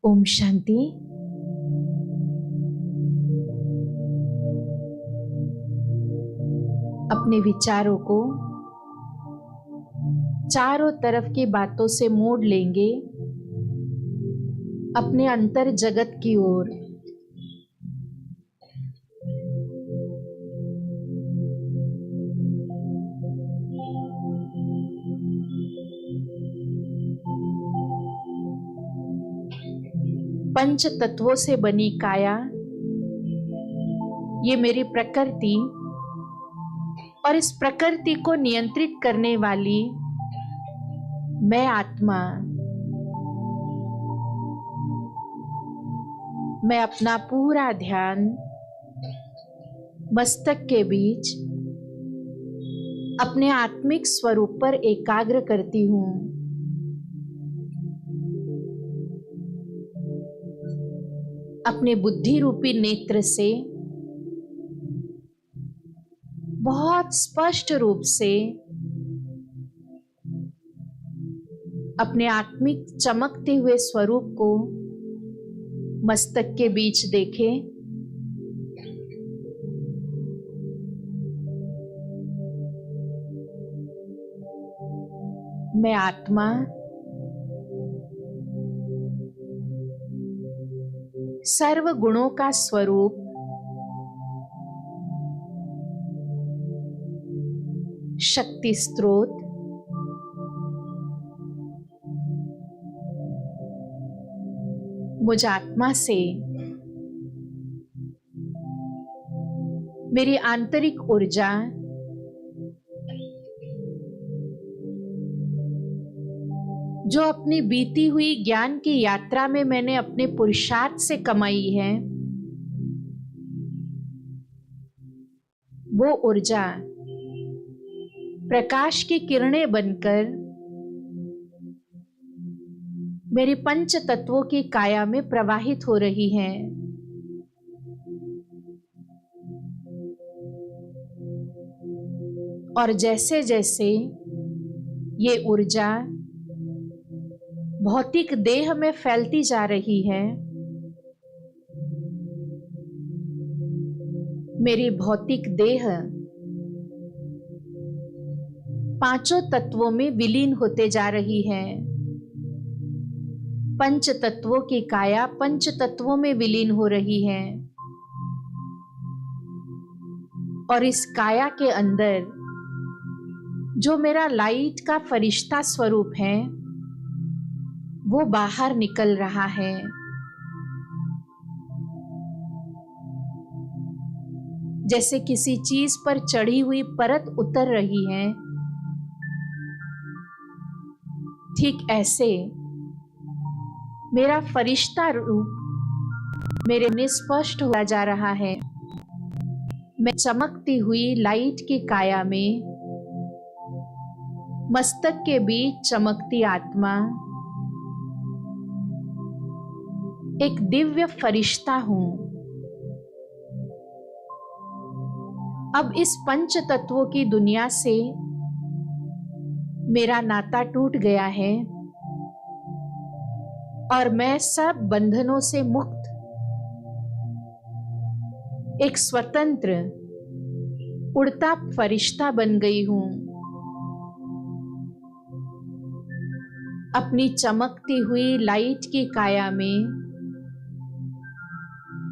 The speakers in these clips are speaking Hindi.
ओम शांति। अपने विचारों को चारों तरफ की बातों से मोड़ लेंगे अपने अंतर जगत की ओर। पंच तत्वों से बनी काया, ये मेरी प्रकृति और इस प्रकृति को नियंत्रित करने वाली मैं आत्मा। मैं अपना पूरा ध्यान मस्तक के बीच अपने आत्मिक स्वरूप पर एकाग्र करती हूँ। अपने बुद्धि रूपी नेत्र से बहुत स्पष्ट रूप से अपने आत्मिक चमकते हुए स्वरूप को मस्तक के बीच देखें। मैं आत्मा सर्व गुणों का स्वरूप, शक्ति स्रोत, मुझ आत्मा से मेरी आंतरिक ऊर्जा जो अपनी बीती हुई ज्ञान की यात्रा में मैंने अपने पुरुषार्थ से कमाई है, वो ऊर्जा प्रकाश की किरणें बनकर मेरी पंच तत्वों की काया में प्रवाहित हो रही है। और जैसे जैसे ये ऊर्जा भौतिक देह में फैलती जा रही है, मेरी भौतिक देह पांचों तत्वों में विलीन होते जा रही है। पंच तत्वों की काया पंच तत्वों में विलीन हो रही है और इस काया के अंदर जो मेरा लाइट का फरिश्ता स्वरूप है वो बाहर निकल रहा है। जैसे किसी चीज पर चढ़ी हुई परत उतर रही है, ठीक ऐसे मेरा फरिश्ता रूप मेरे निस्पष्ट होता जा रहा है। मैं चमकती हुई लाइट की काया में मस्तक के बीच चमकती आत्मा एक दिव्य फरिश्ता हूं। अब इस पंच तत्वों की दुनिया से मेरा नाता टूट गया है और मैं सब बंधनों से मुक्त एक स्वतंत्र उड़ता फरिश्ता बन गई हूं। अपनी चमकती हुई लाइट की काया में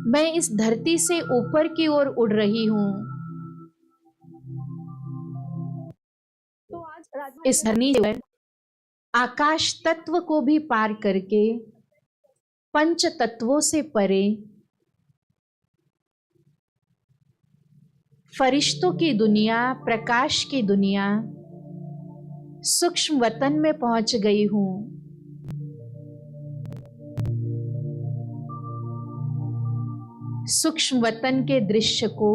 मैं इस धरती से ऊपर की ओर उड़ रही हूं। इस धरनी पर आकाश तत्व को भी पार करके पंच तत्वों से परे फरिश्तों की दुनिया, प्रकाश की दुनिया, सूक्ष्म वतन में पहुंच गई हूं। सूक्ष्म वतन के दृश्य को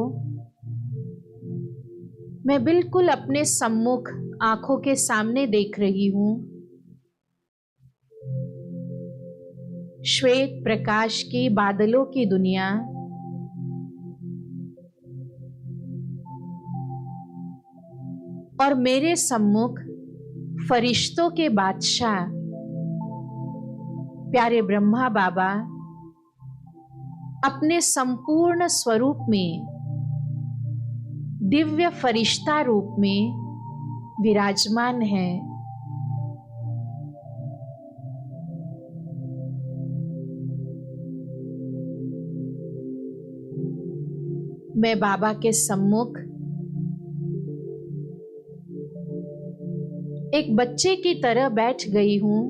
मैं बिल्कुल अपने सम्मुख आंखों के सामने देख रही हूं। श्वेत प्रकाश की बादलों की दुनिया, और मेरे सम्मुख फरिश्तों के बादशाह प्यारे ब्रह्मा बाबा अपने संपूर्ण स्वरूप में दिव्य फरिश्ता रूप में विराजमान है। मैं बाबा के सम्मुख एक बच्चे की तरह बैठ गई हूं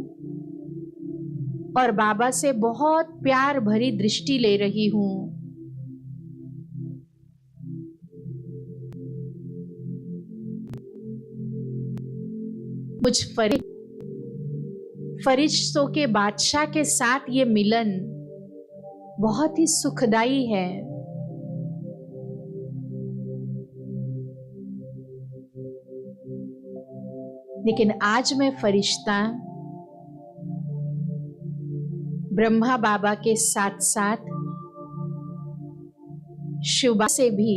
और बाबा से बहुत प्यार भरी दृष्टि ले रही हूं। मुझ फरिश्तों के बादशाह के साथ ये मिलन बहुत ही सुखदाई है। लेकिन आज मैं फरिश्ता ब्रह्मा बाबा के साथ साथ शिव बाबा से भी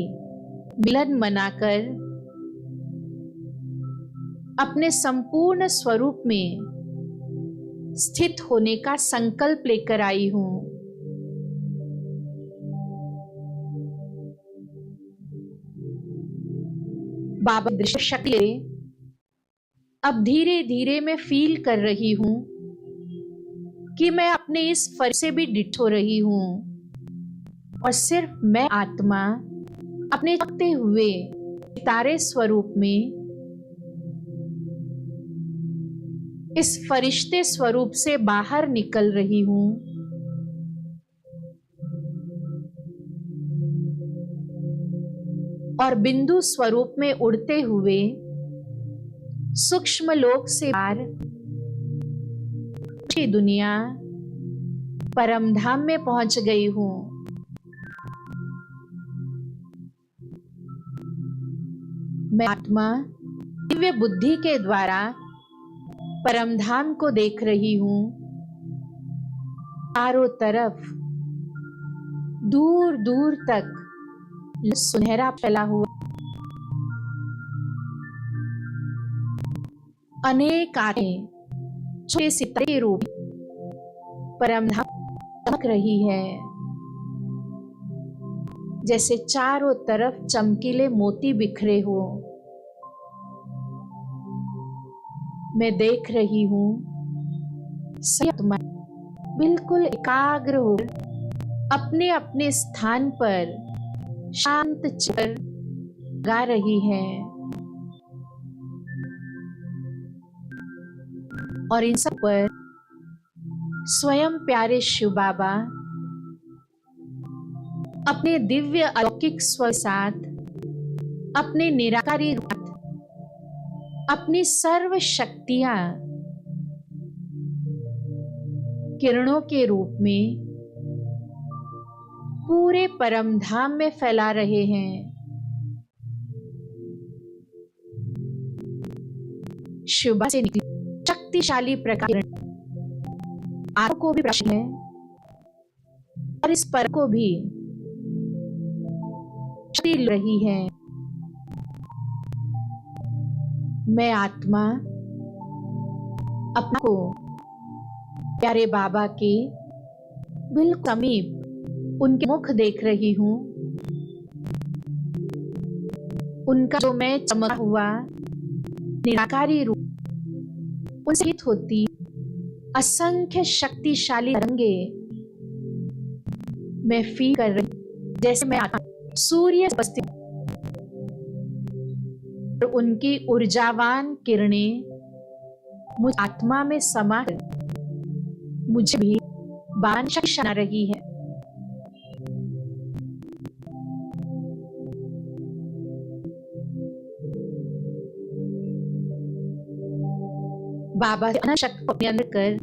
मिलन मनाकर अपने संपूर्ण स्वरूप में स्थित होने का संकल्प लेकर आई हूं। बाबा दृश्य शक्ति अब धीरे धीरे मैं फील कर रही हूं कि मैं अपने इस फर्ज से भी डिठो रही हूं और सिर्फ मैं आत्मा अपने चमकते हुए सितारे स्वरूप में इस फरिश्ते स्वरूप से बाहर निकल रही हूं। और बिंदु स्वरूप में उड़ते हुए सूक्ष्म लोक से पार की दुनिया परम धाम में पहुंच गई हूं। मैं आत्मा दिव्य बुद्धि के द्वारा परम धाम को देख रही हूं। चारों तरफ दूर दूर तक सुनहरा फैला हुआ अनेक आंखें छोटे सितारे रूप परम धाम चमक रही है, जैसे चारों तरफ चमकीले मोती बिखरे हो। मैं देख रही हूं सभी आत्मा बिल्कुल एकाग्र हो अपने अपने स्थान पर शांत चित्त गा रही है और इन सब पर स्वयं प्यारे शिव बाबा अपने दिव्य अलौकिक स्व साथ अपने निराकारी रूप अपनी सर्व शक्तियां किरणों के रूप में पूरे परम धाम में फैला रहे हैं। शिव से निकली शक्तिशाली प्रकाश आत्मा को भी प्रश्न है और इस पर को भी शक्ति रही है। मैं आत्मा अपने को प्यारे बाबा के बिल्कुल समीप उनके मुख देख रही हूं। उनका जो मैं चमका हुआ निराकारी रूप उनसे हित होती असंख्य शक्तिशाली तरंगे मैं फील कर रही, जैसे मैं सूर्य उपस्थित उनकी ऊर्जावान किरणें मुझ आत्मा में समा मुझे भी बाण शक्ति आ रही है। बाबा से अनंत शक्ति को अपने अंदर कर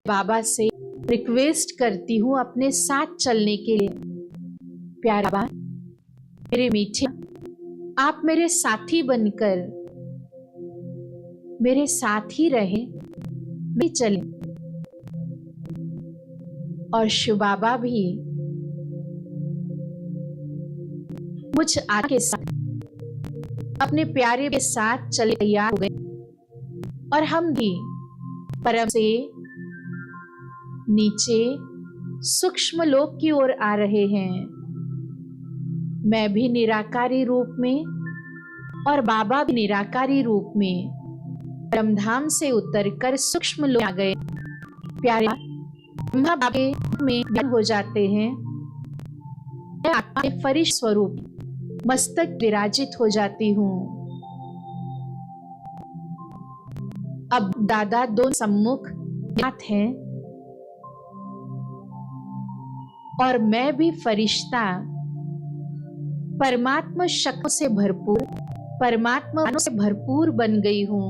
बाबा से रिक्वेस्ट करती हूँ अपने साथ चलने के लिए। प्यारा बाबा मेरे मीठे, आप मेरे साथी बनकर मेरे साथ ही रहे, भी चले। और शिव बाबा भी मुझ आत्मा के साथ अपने प्यारे के साथ चले तैयार हो गए और हम भी परम से नीचे सूक्ष्म लोक की ओर आ रहे हैं। मैं भी निराकारी रूप में और बाबा भी निराकारी रूप में परमधाम से उतरकर सूक्ष्म लोक आ गए। प्यारे ब्रह्मा बाबा में व्यक्त हो जाते हैं। मैं आत्मा के फरिश्त स्वरूप मस्तक विराजित हो जाती हूँ। अब दादा दो सम्मुख ज्ञात हैं और मैं भी फरिश्ता परमात्मा शक्तियों से भरपूर, परमात्मा ज्ञानों से भरपूर बन गई हूँ।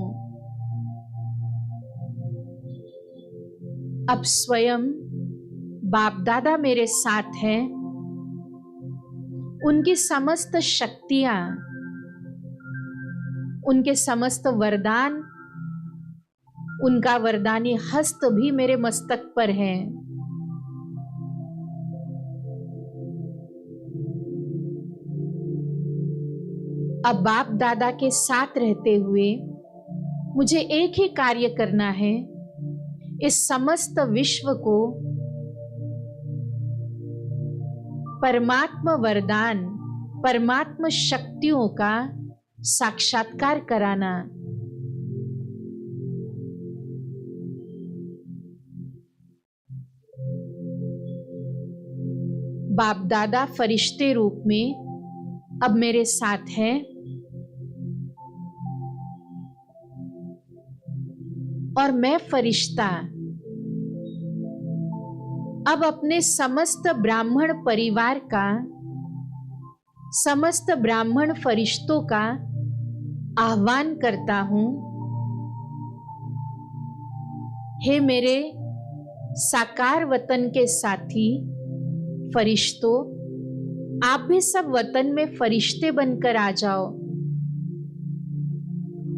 अब स्वयं बाप दादा मेरे साथ हैं। उनकी समस्त शक्तियां, उनके समस्त वरदान, उनका वरदानी हस्त भी मेरे मस्तक पर है। अब बाप दादा के साथ रहते हुए मुझे एक ही कार्य करना है, इस समस्त विश्व को परमात्मा वरदान, परमात्मा शक्तियों का साक्षात्कार कराना। बाप दादा फरिश्ते रूप में अब मेरे साथ हैं और मैं फरिश्ता अब अपने समस्त ब्राह्मण परिवार का, समस्त ब्राह्मण फरिश्तों का आह्वान करता हूं। हे मेरे साकार वतन के साथी फरिश्तों, आप भी सब वतन में फरिश्ते बनकर आ जाओ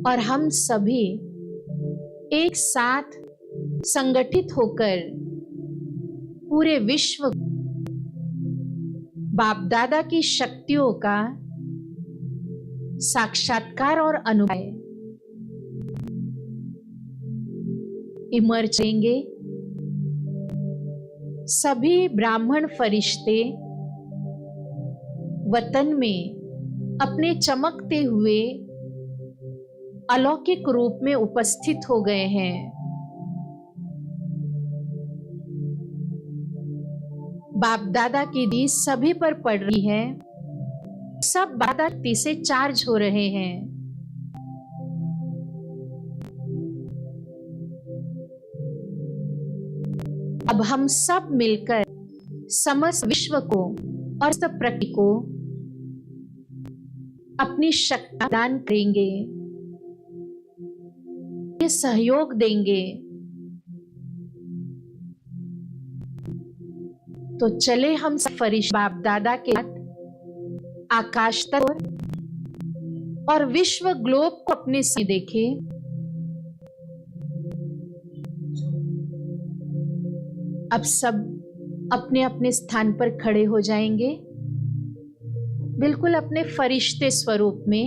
और हम सभी एक साथ संगठित होकर पूरे विश्व बाप दादा की शक्तियों का साक्षात्कार और अनुभव इमर्ज लेंगे। सभी ब्राह्मण फरिश्ते वतन में अपने चमकते हुए अलौकिक रूप में उपस्थित हो गए हैं। बाप दादा की दी सभी पर पड़ रही है। सब दादा से चार्ज हो रहे हैं। अब हम सब मिलकर समस्त विश्व को और सब प्रकृति को अपनी शक्ति दान करेंगे, सहयोग देंगे। तो चले हम सब फरिश्ते बाप दादा के साथ आकाश तक और विश्व ग्लोब को अपने से देखें। अब सब अपने अपने स्थान पर खड़े हो जाएंगे, बिल्कुल अपने फरिश्ते स्वरूप में।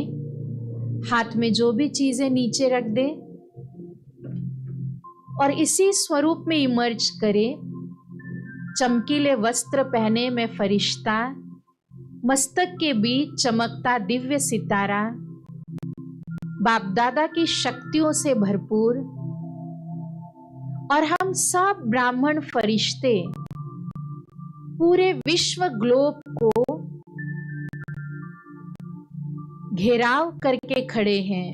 हाथ में जो भी चीजें नीचे रख दे और इसी स्वरूप में इमर्ज करे। चमकीले वस्त्र पहने मैं फरिश्ता, मस्तक के बीच चमकता दिव्य सितारा, बाप दादा की शक्तियों से भरपूर। और हम सब ब्राह्मण फरिश्ते पूरे विश्व ग्लोब को घेराव करके खड़े हैं।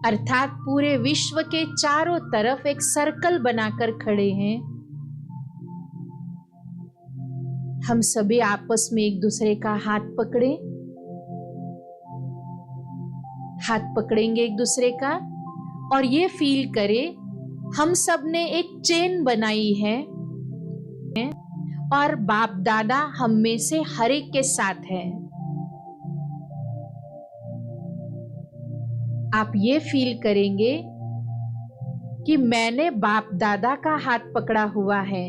अर्थात पूरे विश्व के चारों तरफ एक सर्कल बनाकर खड़े हैं। हम सभी आपस में एक दूसरे का हाथ पकड़े, हाथ पकड़ेंगे एक दूसरे का और ये फील करें हम सब ने एक चेन बनाई है और बाप दादा हम में से हर एक के साथ है। आप ये फील करेंगे कि मैंने बाप दादा का हाथ पकड़ा हुआ है।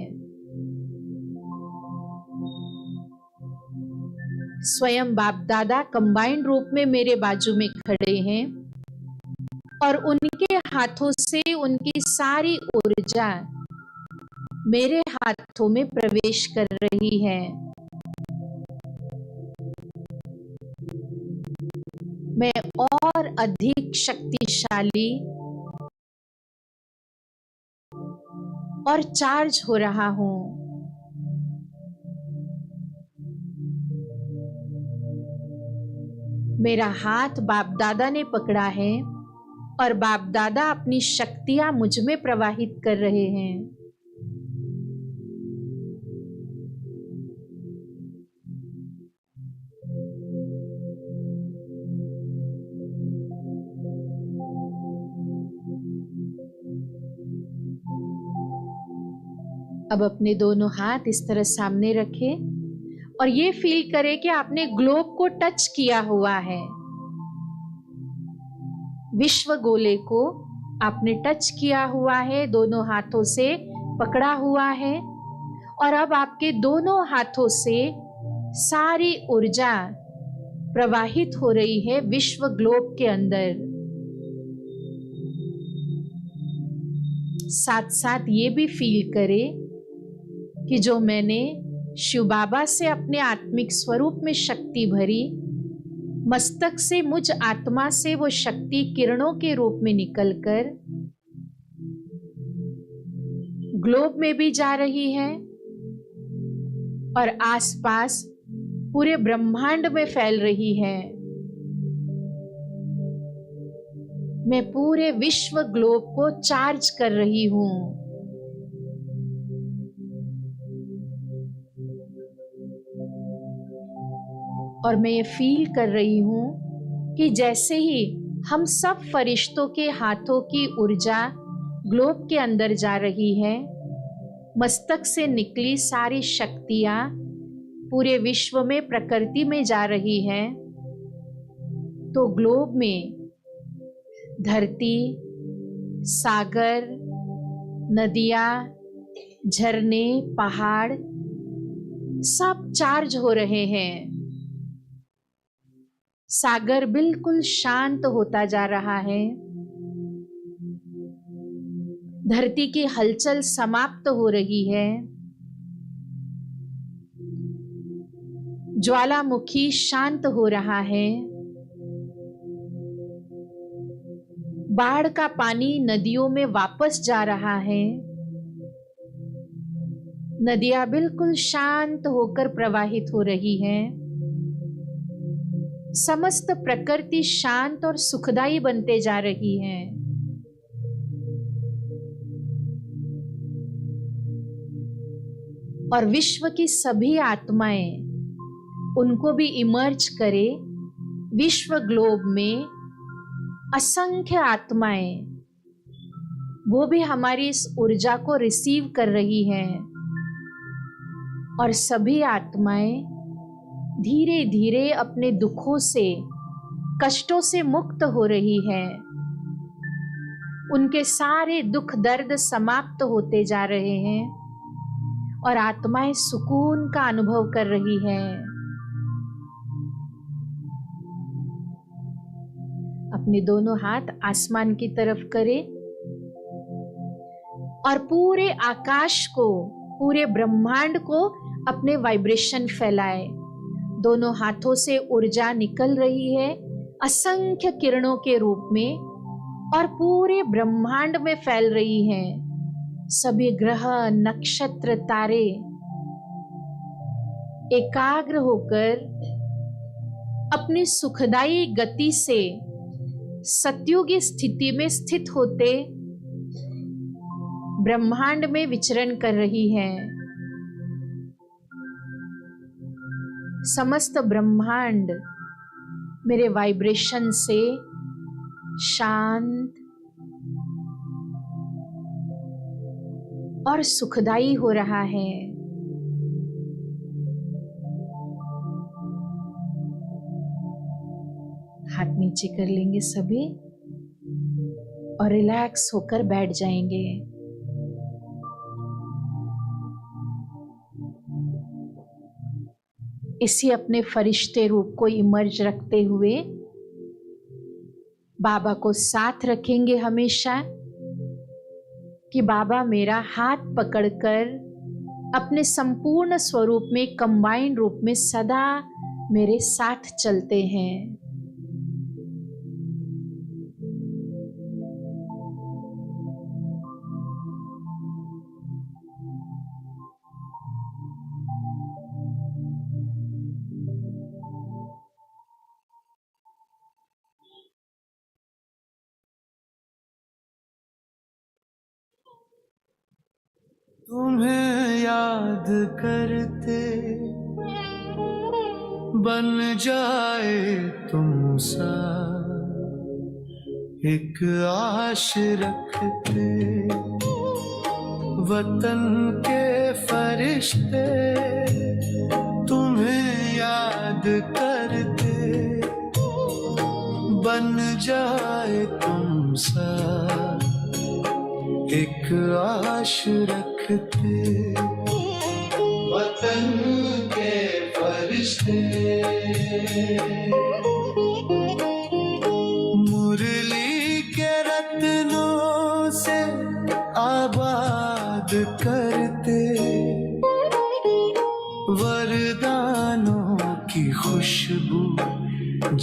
स्वयं बाप दादा कंबाइंड रूप में मेरे बाजू में खड़े हैं और उनके हाथों से उनकी सारी ऊर्जा मेरे हाथों में प्रवेश कर रही है। मैं और अधिक शक्तिशाली और चार्ज हो रहा हूं। मेरा हाथ बाप दादा ने पकड़ा है और बाप दादा अपनी शक्तियां मुझ में प्रवाहित कर रहे हैं। अब अपने दोनों हाथ इस तरह सामने रखें और ये फील करें कि आपने ग्लोब को टच किया हुआ है। विश्व गोले को आपने टच किया हुआ है, दोनों हाथों से पकड़ा हुआ है और अब आपके दोनों हाथों से सारी ऊर्जा प्रवाहित हो रही है विश्व ग्लोब के अंदर। साथ साथ ये भी फील करें कि जो मैंने शिव बाबा से अपने आत्मिक स्वरूप में शक्ति भरी, मस्तक से मुझ आत्मा से वो शक्ति किरणों के रूप में निकलकर ग्लोब में भी जा रही है और आसपास पूरे ब्रह्मांड में फैल रही है। मैं पूरे विश्व ग्लोब को चार्ज कर रही हूं। और मैं ये फील कर रही हूं कि जैसे ही हम सब फरिश्तों के हाथों की ऊर्जा ग्लोब के अंदर जा रही है, मस्तक से निकली सारी शक्तियां पूरे विश्व में प्रकृति में जा रही है, तो ग्लोब में धरती, सागर, नदियां, झरने, पहाड़ सब चार्ज हो रहे हैं। सागर बिल्कुल शांत होता जा रहा है। धरती की हलचल समाप्त हो रही है। ज्वालामुखी शांत हो रहा है। बाढ़ का पानी नदियों में वापस जा रहा है। नदियां बिल्कुल शांत होकर प्रवाहित हो रही हैं। समस्त प्रकृति शांत और सुखदायी बनते जा रही है। और विश्व की सभी आत्माएं, उनको भी इमर्ज करे विश्व ग्लोब में। असंख्य आत्माएं, वो भी हमारी इस ऊर्जा को रिसीव कर रही हैं और सभी आत्माएं धीरे धीरे अपने दुखों से, कष्टों से मुक्त हो रही है। उनके सारे दुख दर्द समाप्त होते जा रहे हैं और आत्माएं सुकून का अनुभव कर रही है। अपने दोनों हाथ आसमान की तरफ करें और पूरे आकाश को, पूरे ब्रह्मांड को अपने वाइब्रेशन फैलाए। दोनों हाथों से ऊर्जा निकल रही है असंख्य किरणों के रूप में और पूरे ब्रह्मांड में फैल रही है। सभी ग्रह, नक्षत्र, तारे एकाग्र होकर अपनी सुखदायी गति से सतयुगी स्थिति में स्थित होते ब्रह्मांड में विचरण कर रही है। समस्त ब्रह्मांड मेरे वाइब्रेशन से शांत और सुखदायी हो रहा है। हाथ नीचे कर लेंगे सभी और रिलैक्स होकर बैठ जाएंगे। इसी अपने फरिश्ते रूप को इमर्ज रखते हुए बाबा को साथ रखेंगे हमेशा कि बाबा मेरा हाथ पकड़कर अपने संपूर्ण स्वरूप में कंबाइंड रूप में सदा मेरे साथ चलते हैं। तुम्हें याद करते बन जाए तुमसा एक आश रखते वतन के फरिश्ते। तुम्हें याद करते बन जाए तुमसा एक आश रखते वतन के फरिश्ते। मुरली के रत्नों से आबाद करते वरदानों की खुशबू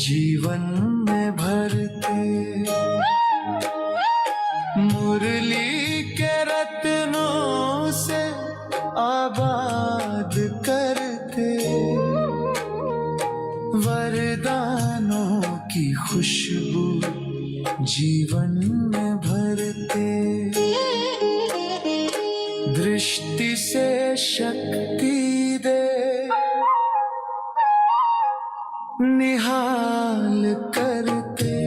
जीवन में भरते। मुरली के रत्नों से आबाद करते वरदानों की खुशबू जीवन में भरते। दृष्टि से शक्ति दे निहाल करते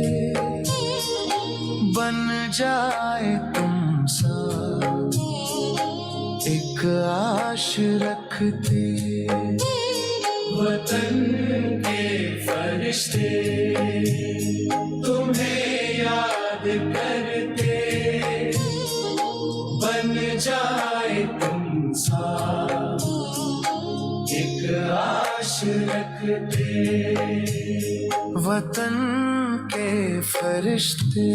बन जाए तुमसा एक आश रखते वतन के फरिश्ते। तुम्हें याद करते बन जाए तुमसा एक आश रखते वतन के फरिश्ते।